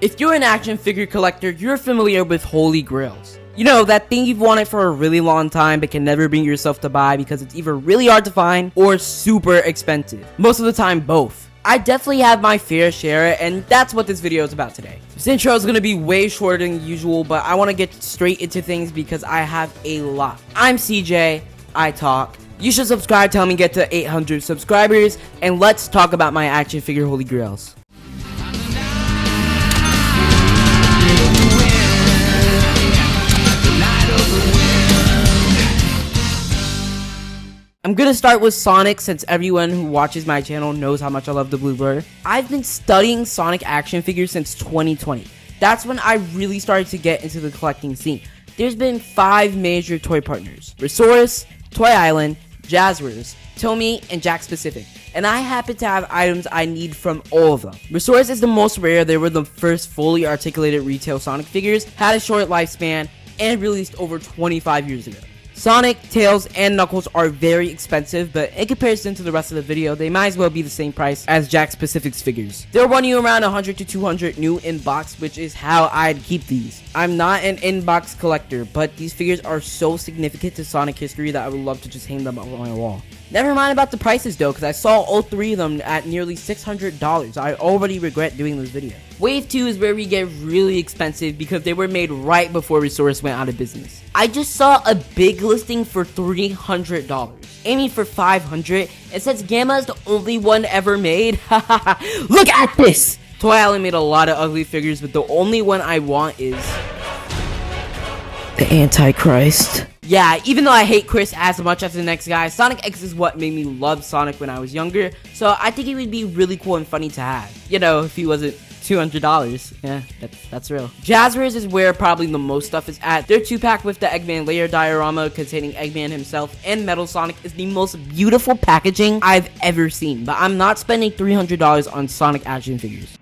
If you're an action figure collector, you're familiar with Holy Grails. You know, that thing you've wanted for a really long time but can never bring yourself to buy because it's either really hard to find or super expensive. Most of the time, both. I definitely have my fair share, and that's what this video is about today. This intro is going to be way shorter than usual, but I want to get straight into things because I have a lot. I'm CJ, I talk. You should subscribe, tell me get to 800 subscribers, and let's talk about my action figure Holy Grails. I'm gonna start with Sonic since everyone who watches my channel knows how much I love the Blue Bird. I've been studying Sonic action figures since 2020. That's when I really started to get into the collecting scene. There's been 5 major toy partners: Resource, Toy Island, Jazzwares, Tomy, and Jakks Pacific. And I happen to have items I need from all of them. Resource is the most rare. They were the first fully articulated retail Sonic figures, had a short lifespan, and released over 25 years ago. Sonic, Tails, and Knuckles are very expensive, but in comparison to the rest of the video, they might as well be the same price as Jakks Pacific's figures. They'll run you around 100 to 200 new in-box, which is how I'd keep these. I'm not an in-box collector, but these figures are so significant to Sonic history that I would love to just hang them up on my wall. Never mind about the prices though, because I saw all 3 of them at nearly $600. I already regret doing this video. Wave 2 is where we get really expensive because they were made right before Resource went out of business. I just saw a big listing for $300, aiming for $500, and since Gamma is the only one ever made, look at this! Toy Island made a lot of ugly figures, but the only one I want is the Antichrist. Yeah, even though I hate Chris as much as the next guy, Sonic X is what made me love Sonic when I was younger, so I think it would be really cool and funny to have. You know, if he wasn't $200. Yeah, that's real. Jazzwares is where probably the most stuff is at. Their 2-pack with the Eggman layer diorama containing Eggman himself and Metal Sonic is the most beautiful packaging I've ever seen, but I'm not spending $300 on Sonic action figures.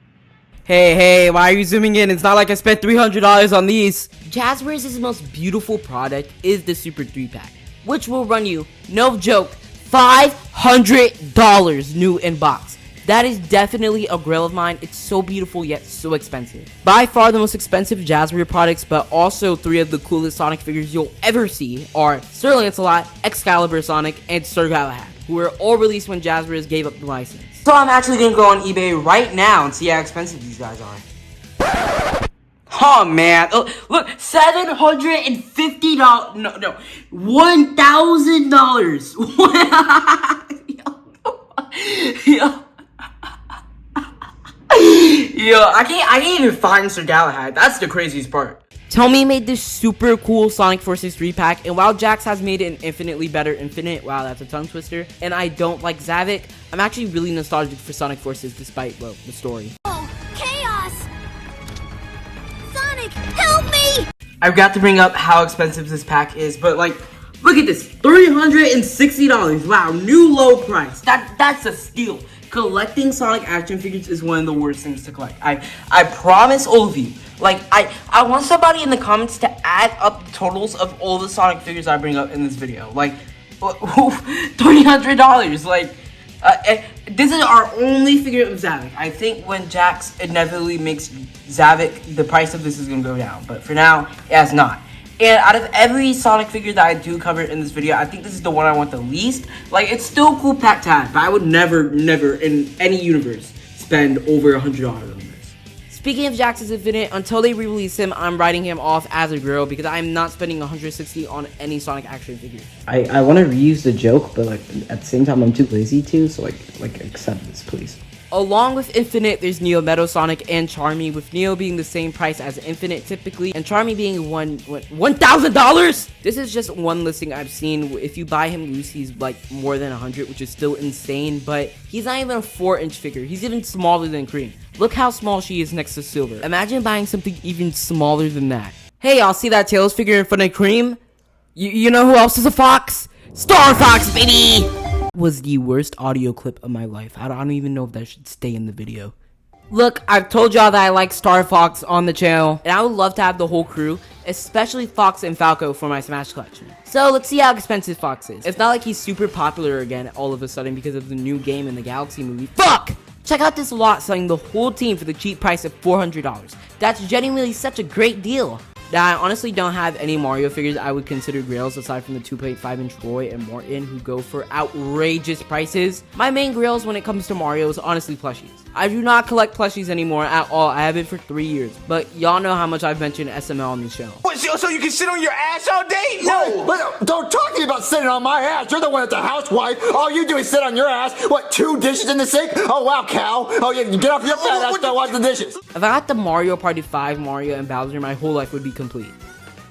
Hey, why are you zooming in? It's not like I spent $300 on these. Jazzwares' most beautiful product is the Super 3-pack, which will run you, no joke, $500 new in box. That is definitely a grail of mine. It's so beautiful yet so expensive. By far the most expensive Jazzwares products, but also 3 of the coolest Sonic figures you'll ever see are Sir Lancelot, Excalibur Sonic, and Sir Galahad, who were all released when Jazzwares gave up the license. So I'm actually gonna go on eBay right now and see how expensive these guys are. Oh man, oh, look, $750, no, $1,000. Yo, I can't even find Sir Galahad. That's the craziest part. Tomy made this super cool Sonic Forces 3-pack, and while Jakks has made an infinitely better Infinite, wow, that's a tongue twister, and I don't like Zavik, I'm actually really nostalgic for Sonic Forces despite, well, the story. Oh, chaos! Sonic, help me! I've got to bring up how expensive this pack is, but like, look at this, $360. Wow, new low price. That's a steal. Collecting Sonic action figures is one of the worst things to collect. I promise all of you. Like, I want somebody in the comments to add up the totals of all the Sonic figures I bring up in this video. Like, $300. Like, this is our only figure of Zavik. I think when Jakks inevitably makes Zavik, the price of this is going to go down. But for now, it has not. And out of every Sonic figure that I do cover in this video, I think this is the one I want the least. Like, it's still a cool pack to have, but I would never in any universe spend over $100 on this. Speaking of Jakks' Infinite, until they re-release him, I'm writing him off as a girl because I'm not spending $160 on any Sonic action figure. I want to reuse the joke, but like at the same time I'm too lazy to, so like accept this, please. Along with Infinite, there's Neo, Metal Sonic, and Charmy, with Neo being the same price as Infinite typically, and Charmy being $1,000! This is just one listing I've seen. If you buy him loose, he's like more than 100, which is still insane, but he's not even a 4-inch figure. He's even smaller than Cream. Look how small she is next to Silver. Imagine buying something even smaller than that. Hey, y'all see that Tails figure in front of Cream? You know who else is a fox? Star Fox, baby! Was the worst audio clip of my life. I don't even know if that should stay in the video. Look, I've told y'all that I like Star Fox on the channel, and I would love to have the whole crew, especially Fox and Falco for my Smash collection. So let's see how expensive Fox is. It's not like he's super popular again all of a sudden because of the new game in the Galaxy movie. Fuck! Check out this lot selling the whole team for the cheap price of $400. That's genuinely such a great deal. Now, I honestly don't have any Mario figures I would consider Grails aside from the 2.5-inch Roy and Morton who go for outrageous prices. My main Grails when it comes to Mario is honestly plushies. I do not collect plushies anymore at all. I haven't for 3 years. But y'all know how much I've mentioned SML on this channel. What, so you can sit on your ass all day? No, but don't talk to me about sitting on my ass. You're the one that's a housewife. All you do is sit on your ass. What, 2 dishes in the sink? Oh, wow, cow. Oh, yeah, get off your fat ass, go wash the dishes. If I got the Mario Party 5 Mario and Bowser, my whole life would be complete.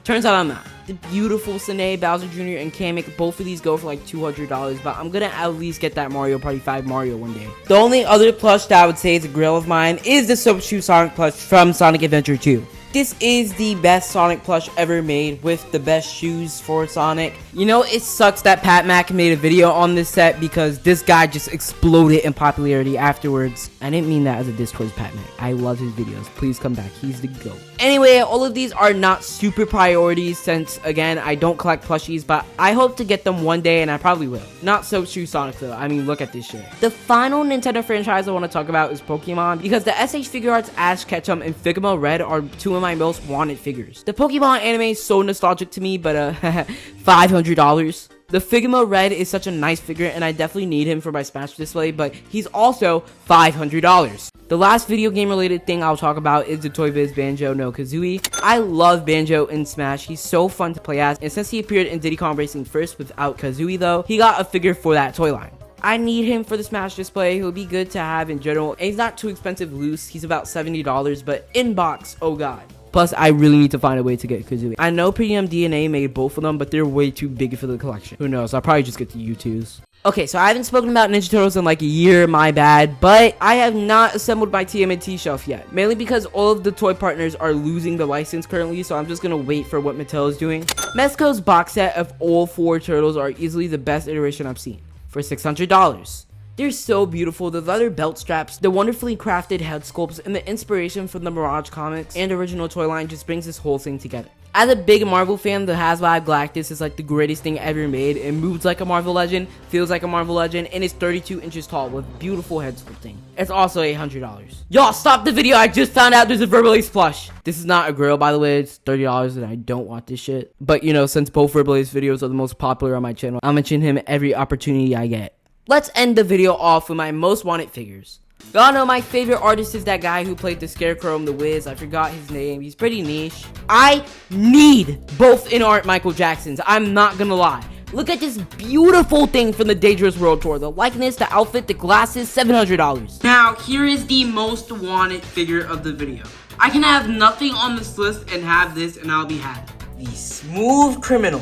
Turns out I'm not. The beautiful Sine, Bowser Jr., and Kamek, both of these go for like $200, but I'm gonna at least get that Mario Party 5 Mario one day. The only other plush that I would say is a grail of mine is the Soap Shoe Sonic plush from Sonic Adventure 2. This is the best Sonic plush ever made with the best shoes for Sonic. You know, it sucks that Pat Mack made a video on this set because this guy just exploded in popularity afterwards. I didn't mean that as a diss towards Pat Mack. I love his videos. Please come back. He's the GOAT. Anyway, all of these are not super priorities since, again, I don't collect plushies, but I hope to get them one day and I probably will. Not Soap Shoe Sonic though. I mean, look at this shit. The final Nintendo franchise I want to talk about is Pokemon because the SH Figure Arts Ash Ketchum and Figma Red are two of my most wanted figures. The Pokemon anime is so nostalgic to me, but $500. The Figma Red is such a nice figure and I definitely need him for my Smash display, but he's also $500. The last video game related thing I'll talk about is the Toy Biz Banjo no Kazooie. I love Banjo in Smash. He's so fun to play as, and since he appeared in Diddy Kong Racing first without Kazooie though, he got a figure for that toy line. I need him for the Smash display. He'll be good to have in general, and he's not too expensive loose. He's about $70, but in box, oh god. Plus, I really need to find a way to get Kazooie. I know Premium DNA made both of them, but they're way too big for the collection. Who knows? I'll probably just get the U2s. Okay, so I haven't spoken about Ninja Turtles in like a year, my bad, but I have not assembled my TMNT shelf yet, mainly because all of the toy partners are losing the license currently, so I'm just gonna wait for what Mattel is doing. Mezco's box set of all 4 turtles are easily the best iteration I've seen, for $600. They're so beautiful, the leather belt straps, the wonderfully crafted head sculpts, and the inspiration from the Mirage comics and original toy line just brings this whole thing together. As a big Marvel fan, the HasLab Galactus is like the greatest thing ever made. It moves like a Marvel Legend, feels like a Marvel Legend, and is 32 inches tall with beautiful head sculpting. It's also $800. Y'all, stop the video, I just found out there's a Verbalace plush. This is not a Grail, by the way, it's $30 and I don't want this shit. But you know, since both Verbalace videos are the most popular on my channel, I'll mention him every opportunity I get. Let's end the video off with my most wanted figures. Y'all know my favorite artist is that guy who played the Scarecrow in The Wiz. I forgot his name. He's pretty niche. I need both in art Michael Jacksons. I'm not gonna lie. Look at this beautiful thing from the Dangerous World Tour. The likeness, the outfit, the glasses, $700. Now, here is the most wanted figure of the video. I can have nothing on this list and have this and I'll be happy. The Smooth Criminal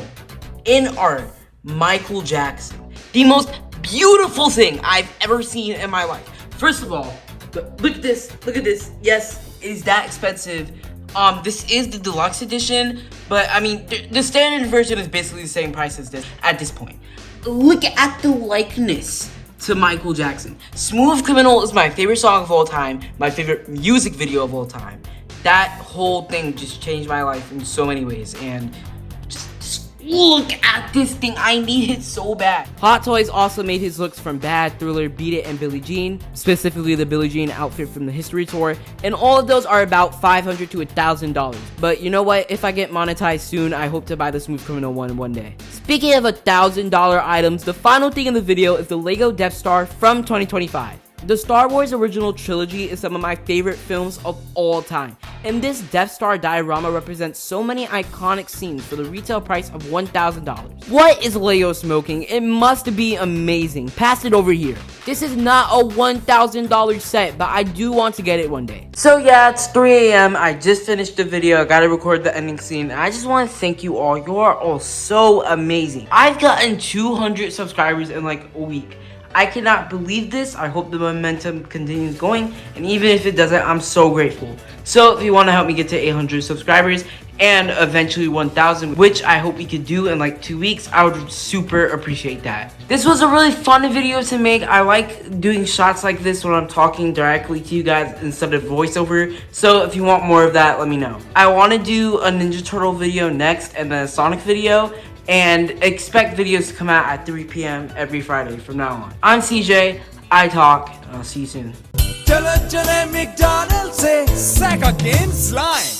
in art, Michael Jackson. The most beautiful thing I've ever seen in my life. First of all, look at this, yes, it is that expensive. This is the deluxe edition, but I mean, the standard version is basically the same price as this at this point. Look at the likeness to Michael Jackson. Smooth Criminal is my favorite song of all time, my favorite music video of all time. That whole thing just changed my life in so many ways, and just look at this thing. I need it so bad. Hot Toys also made his looks from Bad, Thriller, Beat It, and Billie Jean, specifically the Billie Jean outfit from the History Tour, and all of those are about $500 to $1,000. But you know what? If I get monetized soon, I hope to buy the Smooth Criminal one day. Speaking of $1,000 items, the final thing in the video is the Lego Death Star from 2025. The Star Wars original trilogy is some of my favorite films of all time, and this Death Star diorama represents so many iconic scenes for the retail price of $1,000. What is Lego smoking? It must be amazing. Pass it over here. This is not a $1,000 set, but I do want to get it one day. So yeah, it's 3 a.m. I just finished the video. I gotta record the ending scene. I just want to thank you all. You are all so amazing. I've gotten 200 subscribers in like a week. I cannot believe this. I hope the momentum continues going, and even if it doesn't, I'm so grateful. So if you want to help me get to 800 subscribers and eventually 1,000, which I hope we could do in like 2 weeks, I would super appreciate that. This was a really fun video to make. I like doing shots like this when I'm talking directly to you guys instead of voiceover. So if you want more of that, let me know. I want to do a Ninja Turtle video next and then a Sonic video. And expect videos to come out at 3 p.m. every Friday from now on. I'm CJ, I talk, and I'll see you soon. चलो चले McDonald से sack again slime